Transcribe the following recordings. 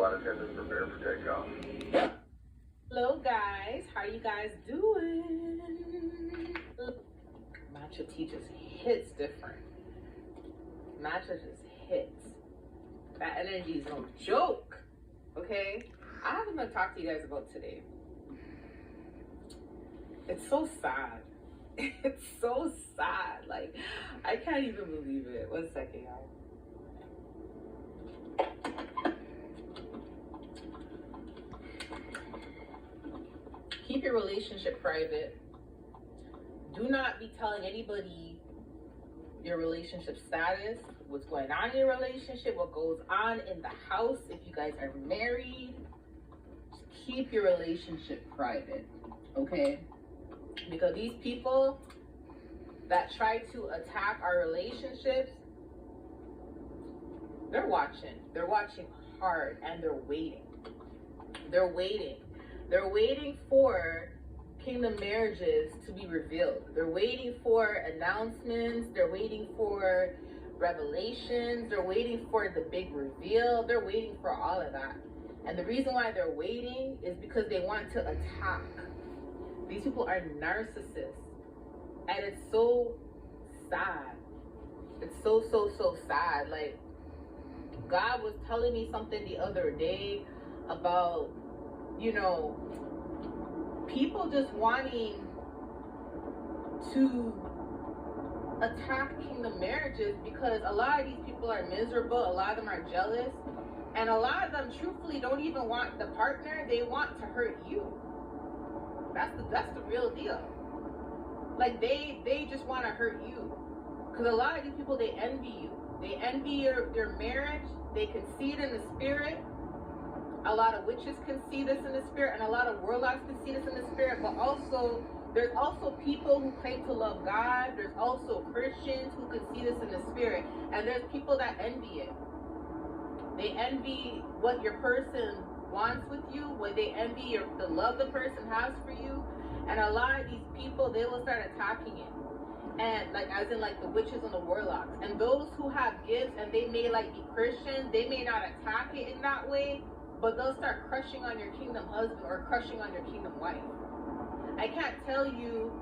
flight attendants prepare for takeoff. Hello guys, how you guys doing? Matcha tea just hits different. Matcha just hits. That energy is no joke. Okay? I have something to talk to you guys about today. It's so sad. It's so sad. Like, I can't even believe it. 1 second, y'all. Keep your relationship private. Do not be telling anybody your relationship status, what's going on in your relationship, what goes on in the house if you guys are married. Just keep your relationship private, okay? Because these people that try to attack our relationships, they're watching. They're watching hard, and they're waiting. They're waiting. They're waiting for kingdom marriages to be revealed. They're waiting for announcements. They're waiting for revelations. They're waiting for the big reveal. They're waiting for all of that. And the reason why they're waiting is because they want to attack. These people are narcissists. And it's so sad. It's so sad. Like, God was telling me something the other day about, you know, people just wanting to attack kingdom marriages because a lot of these people are miserable, a lot of them are jealous, and a lot of them truthfully don't even want the partner, they want to hurt you. That's the real deal. Like, they just want to hurt you. Because a lot of these people, they envy you. They envy your marriage. They can see it in the spirit. A lot of witches can see this in the spirit, and a lot of warlocks can see this in the spirit. But also, there's also people who claim to love God. There's also Christians who can see this in the spirit. And there's people that envy it. They envy what your person wants with you, what they envy the love the person has for you. And a lot of these people, they will start attacking it. And like, as in like the witches and the warlocks. And those who have gifts and they may like be Christian, they may not attack it in that way, but they'll start crushing on your kingdom husband or crushing on your kingdom wife. I can't tell you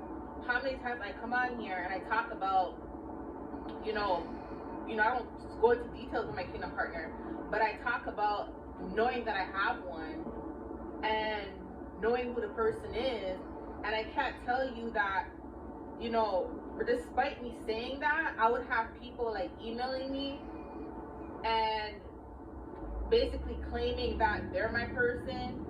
how many times I come on here and I talk about, you know, I don't go into details with my kingdom partner, but I talk about knowing that I have one and knowing who the person is. And I can't tell you that, you know, despite me saying that, I would have people like emailing me and basically claiming that they're my person,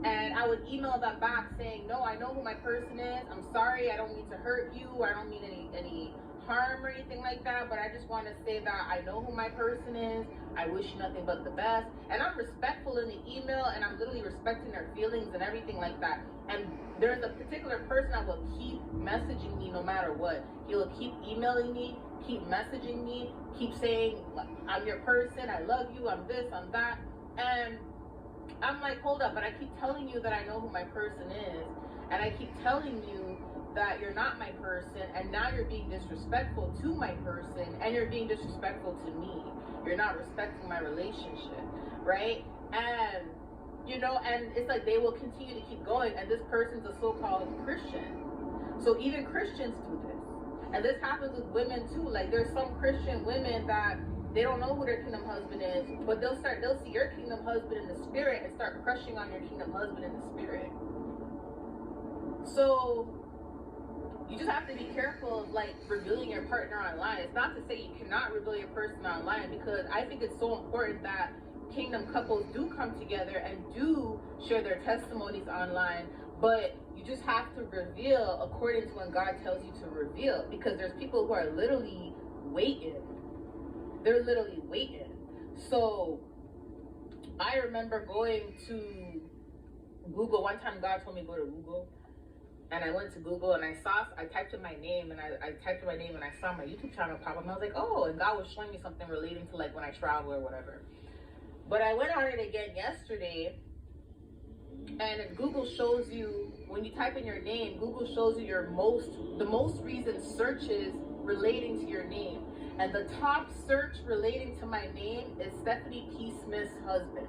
and I would email them back saying, no, I know who my person is, I'm sorry, I don't mean to hurt you, I don't mean any harm or anything like that, but I just want to say that I know who my person is, I wish you nothing but the best. And I'm respectful in the email, and I'm literally respecting their feelings and everything like that. And there's a particular person that will keep messaging me no matter what. He'll keep emailing me, keep messaging me, keep saying, I'm your person, I love you, I'm this, I'm that. And I'm like, hold up, but I keep telling you that I know who my person is, and I keep telling you that you're not my person, and now you're being disrespectful to my person, and you're being disrespectful to me. You're not respecting my relationship, right? And, you know, and it's like they will continue to keep going, and this person's a so-called Christian. So even Christians do this. And this happens with women too. Like, there's some Christian women that they don't know who their kingdom husband is, but they'll see your kingdom husband in the spirit and start crushing on your kingdom husband in the spirit. So you just have to be careful of like revealing your partner online. It's not to say you cannot reveal your person online, because I think it's so important that kingdom couples do come together and do share their testimonies online, but you just have to reveal according to when God tells you to reveal, because there's people who are literally waiting. They're literally waiting. So I remember going to Google. One time God told me to go to Google, and I went to Google and I typed in my name, and I typed in my name and I saw my YouTube channel pop up, and I was like, oh, and God was showing me something relating to like when I travel or whatever. But I went on it again yesterday, and Google shows you, when you type in your name, Google shows you the most recent searches relating to your name. And the top search relating to my name is Stephanie P. Smith's husband.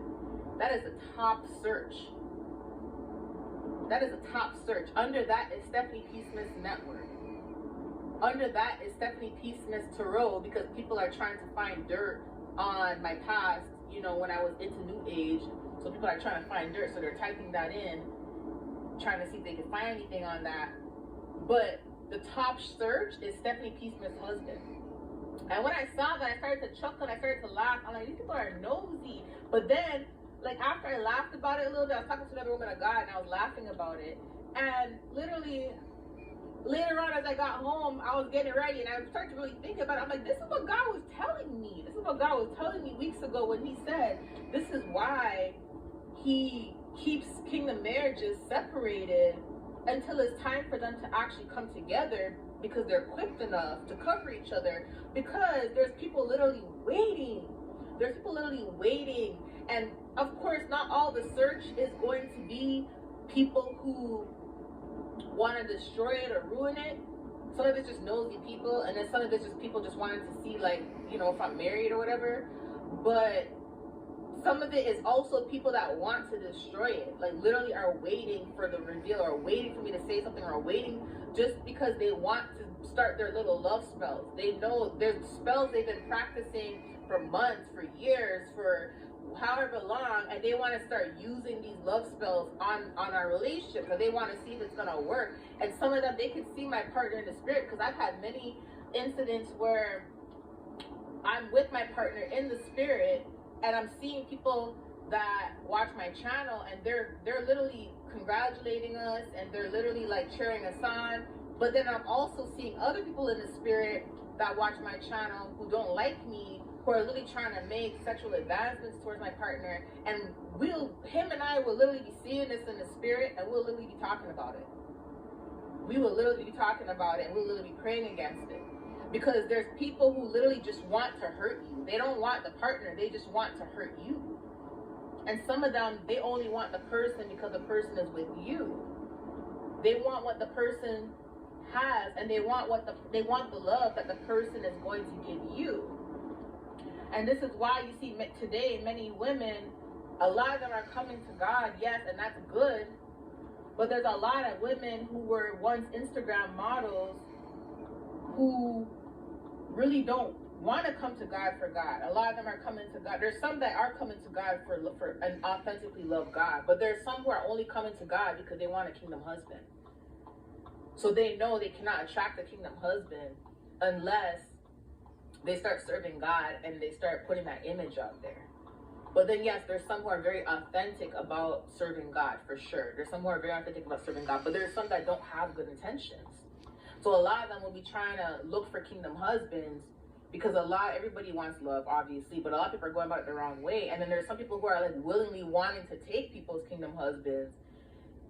That is a top search. That is a top search. Under that is Stephanie P. Smith's network. Under that is Stephanie P. Smith's tarot, because people are trying to find dirt on my past, you know, when I was into New Age. So people are trying to find dirt, so they're typing that in, trying to see if they can find anything on that. But the top search is Stephanie P. Smith's husband. And when I saw that, I started to chuckle, I started to laugh. I'm like, these people are nosy. But then, like, after I laughed about it a little bit, I was talking to another woman of God, and I was laughing about it. And literally, later on, as I got home, I was getting ready, and I started to really think about it. I'm like, this is what God was telling me. This is what God was telling me weeks ago when he said, this is why he keeps kingdom marriages separated until it's time for them to actually come together, because they're equipped enough to cover each other, because there's people literally waiting. There's people literally waiting. And of course, not all the search is going to be people who want to destroy it or ruin it. Some of it's just nosy people, and then some of it's just people just wanting to see, like, you know, if I'm married or whatever. But some of it is also people that want to destroy it, like literally are waiting for the reveal, or waiting for me to say something, or waiting just because they want to start their little love spells. They know there's spells they've been practicing for months, for years, for however long, and they want to start using these love spells on our relationship, because they want to see if it's going to work. And some of them, they can see my partner in the spirit, because I've had many incidents where I'm with my partner in the spirit, and I'm seeing people that watch my channel, and they're literally congratulating us, and they're literally like cheering us on. But then I'm also seeing other people in the spirit that watch my channel who don't like me, who are literally trying to make sexual advancements towards my partner, and him and I will literally be seeing this in the spirit, and we'll literally be talking about it. We will literally be talking about it, and we'll literally be praying against it. Because there's people who literally just want to hurt you. They don't want the partner, they just want to hurt you. And some of them, they only want the person because the person is with you. They want what the person has, and they want the love that the person is going to give you. And this is why you see today many women, a lot of them are coming to God, yes, and that's good. But there's a lot of women who were once Instagram models who really don't want to come to God for God. A lot of them are coming to God. There's some that are coming to God for and authentically love God. But there's some who are only coming to God because they want a kingdom husband. So they know they cannot attract a kingdom husband unless they start serving God and they start putting that image out there. But then yes, there's some who are very authentic about serving God, for sure. There's some who are very authentic about serving God, but there's some that don't have good intentions. So a lot of them will be trying to look for kingdom husbands, because everybody wants love, obviously, but a lot of people are going about it the wrong way. And then there's some people who are like willingly wanting to take people's kingdom husbands.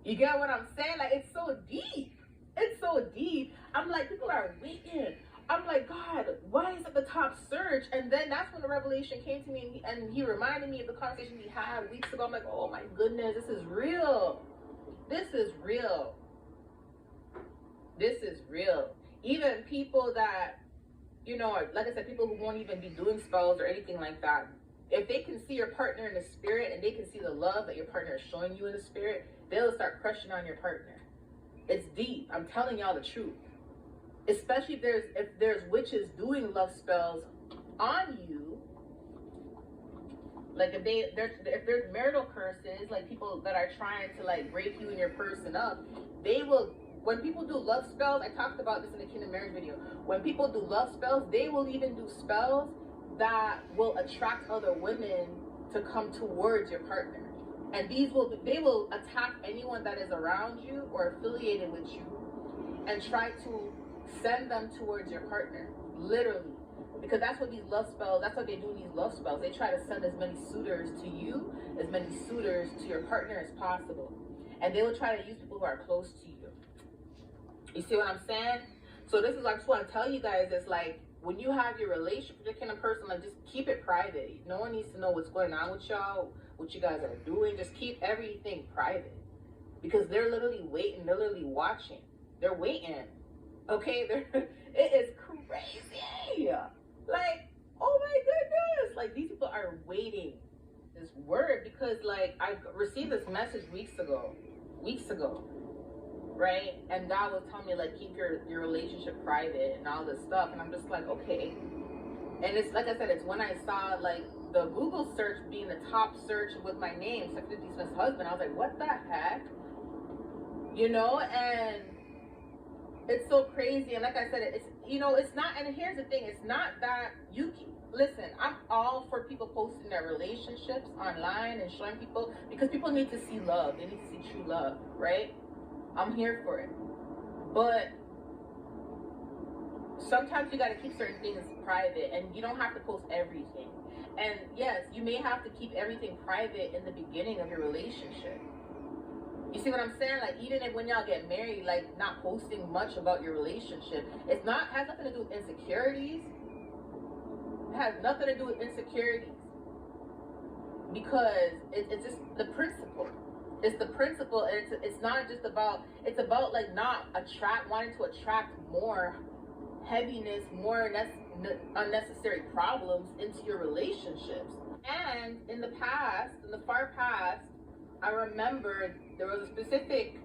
You get what I'm saying? Like, it's so deep. It's so deep. I'm like, people are waiting. I'm like, God, why is it the top search? And then that's when the revelation came to me, and he reminded me of the conversation we had weeks ago. I'm like, oh my goodness, this is real. This is real. This is real. Even people that, you know, like I said, people who won't even be doing spells or anything like that, if they can see your partner in the spirit, and they can see the love that your partner is showing you in the spirit, they'll start crushing on your partner. It's deep. I'm telling y'all the truth. Especially if there's witches doing love spells on you. Like if there's marital curses, like people that are trying to like break you and your person up, they will. When people do love spells, I talked about this in the Kingdom Marriage video. When people do love spells, they will even do spells that will attract other women to come towards your partner. And they will attack anyone that is around you or affiliated with you, and try to send them towards your partner, literally. Because that's what these love spells, that's what they do in these love spells. They try to send as many suitors to you, as many suitors to your partner as possible. And they will try to use people who are close to you. You see what I'm saying? So this is, I just want to tell you guys, it's like, when you have your relationship with your kingdom person, like, just keep it private. No one needs to know what's going on with y'all, what you guys are doing. Just keep everything private. Because they're literally waiting, they're literally watching. They're waiting. Okay? It is crazy. Like, oh my goodness. Like, these people are waiting. this word because like I received this message weeks ago, right? And God was telling me like keep your relationship private and all this stuff, and I'm just like, okay. And it's like I said, it's when I saw like the Google search being the top search with my name, Stephanie Smith's husband. I was like, what the heck? You know, and it's so crazy. And like I said, it's, you know, it's not, and here's the thing, it's not that you can, listen, I'm all for people posting their relationships online and showing people, because people need to see love. They need to see true love, right? I'm here for it. But sometimes you got to keep certain things private, and you don't have to post everything. And yes, you may have to keep everything private in the beginning of your relationship. You see what I'm saying? Like, even if when y'all get married, like, not posting much about your relationship, it's not, has nothing to do with insecurities. It has nothing to do with insecurities. Because it's just the principle. It's the principle, and it's not just about, it's about, like, not wanting to attract more heaviness, more unnecessary problems into your relationships. And in the past, in the far past, I remember there was a specific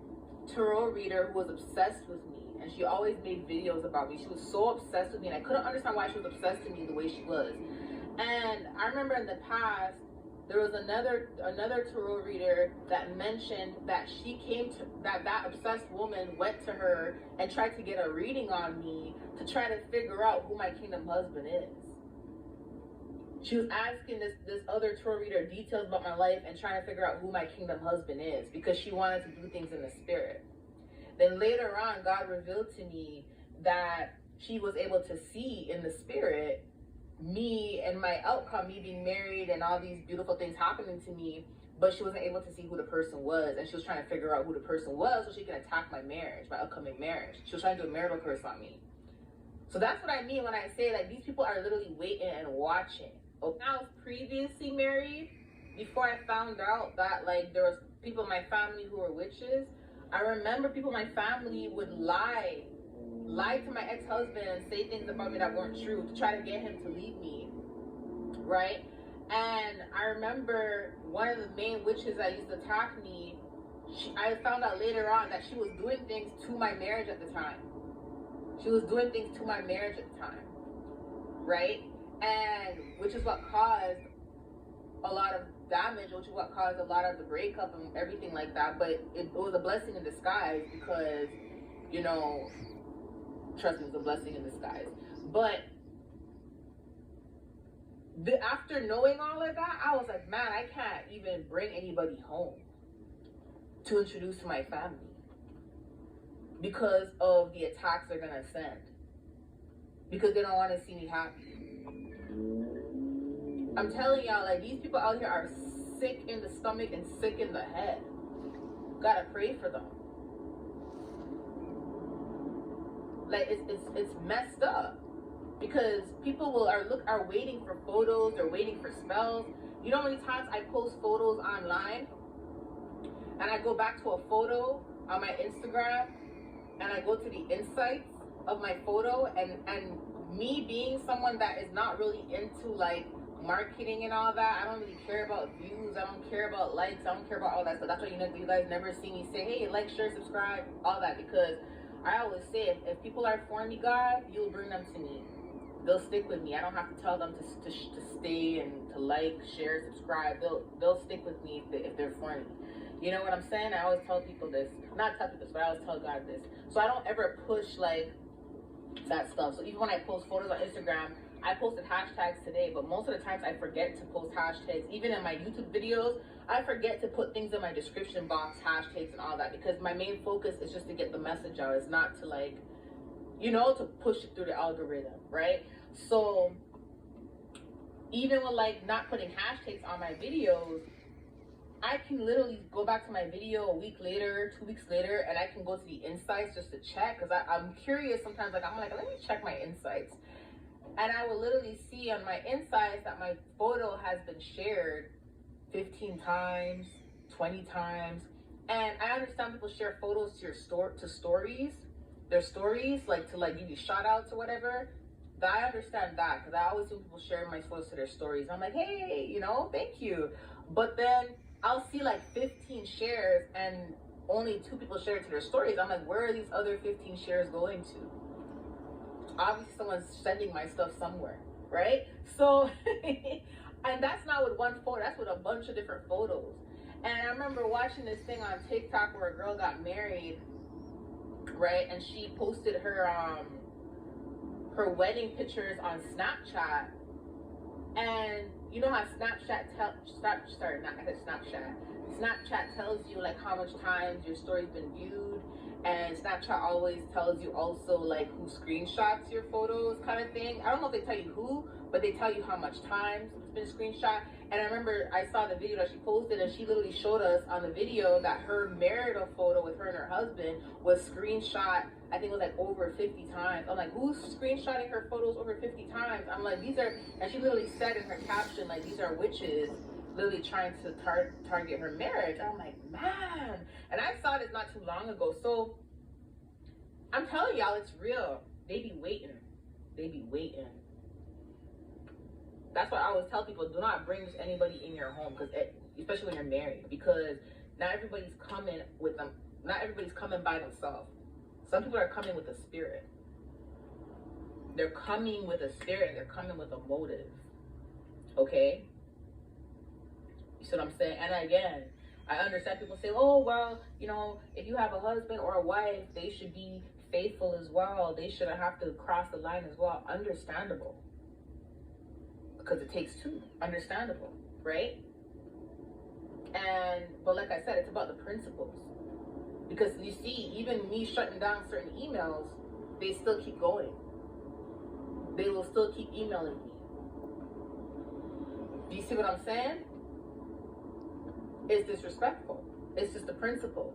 tarot reader who was obsessed with me, and she always made videos about me. She was so obsessed with me, and I couldn't understand why she was obsessed with me the way she was. And I remember in the past, there was another tarot reader that mentioned that she came to, that obsessed woman went to her and tried to get a reading on me to try to figure out who my kingdom husband is. She was asking this other tarot reader details about my life and trying to figure out who my kingdom husband is, because she wanted to do things in the spirit. Then later on, God revealed to me that she was able to see in the spirit me and my outcome, me being married and all these beautiful things happening to me, but she wasn't able to see who the person was, and she was trying to figure out who the person was so she can attack my marriage, my upcoming marriage. She was trying to do a marital curse on me. So that's what I mean when I say like these people are literally waiting and watching. When I was previously married, before I found out that like there was people in my family who were witches, I remember people in my family would lie to my ex-husband and say things about me that weren't true to try to get him to leave me, right? And I remember one of the main witches that used to attack me, I found out later on that she was doing things to my marriage at the time. She was doing things to my marriage at the time, right? And which is what caused a lot of damage, which is what caused a lot of the breakup and everything like that. But it was a blessing in disguise because, you know, trust me, it was a blessing in disguise. But after knowing all of that, I was like, man, I can't even bring anybody home to introduce to my family because of the attacks they're gonna send, because they don't want to see me happy. I'm telling y'all, like, these people out here are sick in the stomach and sick in the head. Gotta pray for them. Like, it's messed up, because people are waiting for photos, they're waiting for spells. You know how many times I post photos online and I go back to a photo on my Instagram and I go to the insights of my photo, and me being someone that is not really into like marketing and all that, I don't really care about views, I don't care about likes, I don't care about all that stuff. That's why you guys never see me say, hey, like, share, subscribe, all that, because I always say, if people are for me, God, you'll bring them to me. They'll stick with me. I don't have to tell them to stay and to like, share, subscribe. They'll stick with me if they're for me. You know what I'm saying? I always tell people this. Not tell people this, but I always tell God this. So I don't ever push like that stuff. So even when I post photos on Instagram, I posted hashtags today, but most of the times I forget to post hashtags. Even in my YouTube videos, I forget to put things in my description box, hashtags and all that, because my main focus is just to get the message out. It's not to like, you know, to push it through the algorithm, right? So even with like not putting hashtags on my videos, I can literally go back to my video a week later, 2 weeks later, and I can go to the insights just to check, because I'm curious sometimes. Like, I'm like, let me check my insights. And I will literally see on my insights that my photo has been shared 15 times, 20 times. And I understand people share photos to stories, their stories, like to like give you shout outs or whatever. I understand that, because I always see people sharing my photos to their stories. I'm like, hey, you know, thank you. But then I'll see like 15 shares and only 2 people share it to their stories. I'm like, where are these other 15 shares going to? Obviously someone's sending my stuff somewhere, right? So and that's not with one photo, that's with a bunch of different photos. And I remember watching this thing on TikTok where a girl got married, right? And she posted her wedding pictures on Snapchat. And you know how Snapchat tells you like how much times your story's been viewed, and Snapchat always tells you also like who screenshots your photos, kind of thing. I don't know if they tell you who, but they tell you how much times it's been screenshot. And I remember I saw the video that she posted, and she literally showed us on the video that her marital photo with her and her husband was screenshot, I think it was like over 50 times. I'm like, who's screenshotting her photos over 50 times? I'm like, these are, and she literally said in her caption, like, these are witches literally trying to target her marriage. I'm like, man. And I saw this not too long ago. So I'm telling y'all, it's real. They be waiting. They be waiting. That's why I always tell people, do not bring anybody in your home, because especially when you're married, because not everybody's coming with them. Not everybody's coming by themselves. Some people are coming with a spirit. They're coming with a spirit. They're coming with a motive. Okay? You see what I'm saying? And again, I understand people say, oh, well, you know, if you have a husband or a wife, they should be faithful as well. They shouldn't have to cross the line as well. Understandable. Because it takes 2. Understandable. Right? But like I said, it's about the principles. Because you see, even me shutting down certain emails, they still keep going. They will still keep emailing me. Do you see what I'm saying? It's disrespectful. It's just the principle,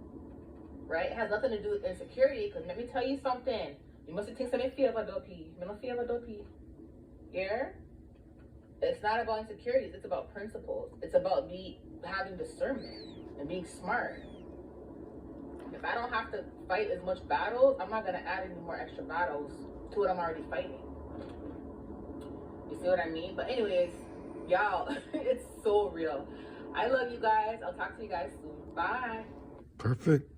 right? It has nothing to do with insecurity, because let me tell you something. You must take some fear of a dopey. You don't fear of a dopey. Yeah? It's not about insecurities. It's about principles. It's about having discernment and being smart. If I don't have to fight as much battles, I'm not going to add any more extra battles to what I'm already fighting. You see what I mean? But anyways, y'all, it's so real. I love you guys. I'll talk to you guys soon. Bye. Perfect.